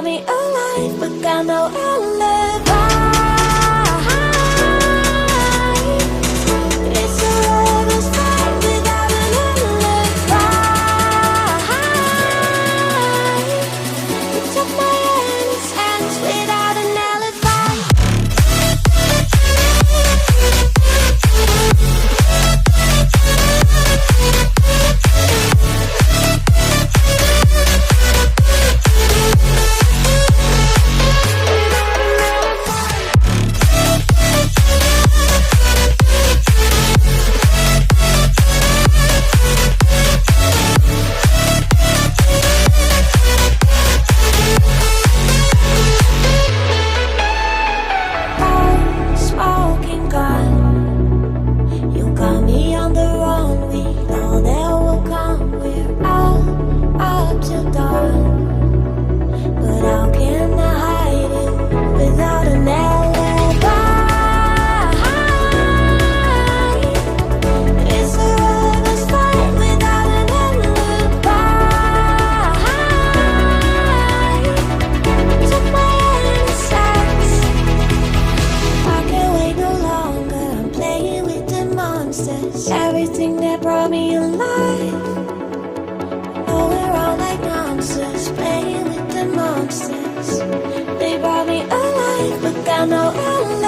me alive, but got no alibi. It's a lover's fight without an alibi. You took my honest hands without an alibi. Everything that brought me alive. Oh, we're all like monsters, playing with the monsters. They brought me alive, but got no alibi.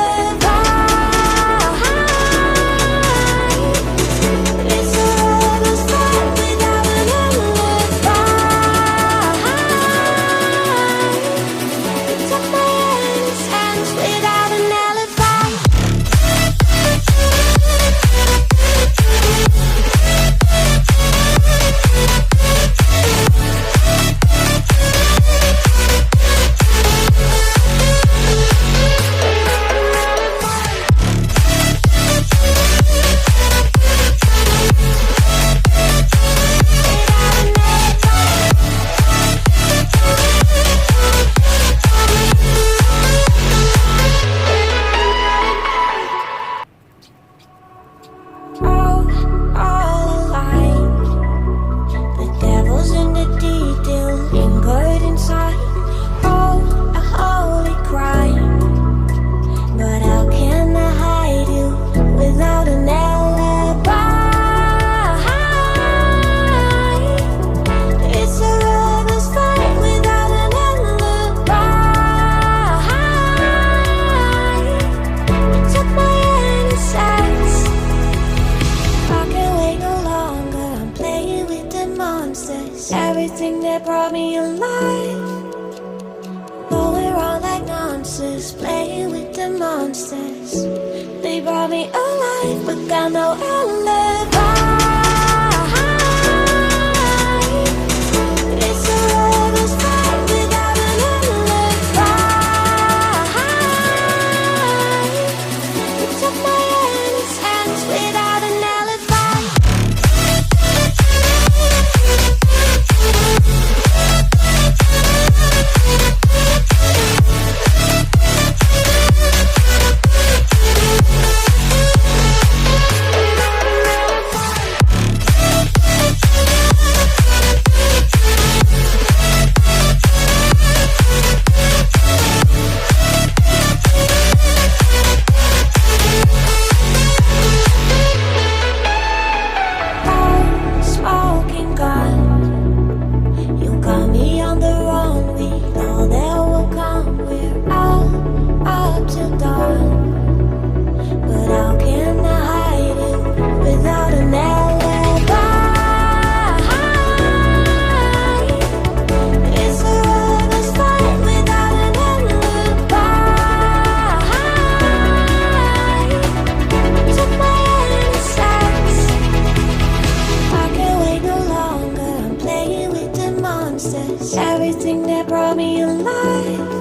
It's a lover's fight without an alibi. You took my hands without an alibi. Everything that brought me alive. Oh, we're all like monsters, playing with the monsters. They brought me alive, but got no alibi. It's a lover's fight without an alibi. You took my honest hands without an alibi. Everything that brought me alive.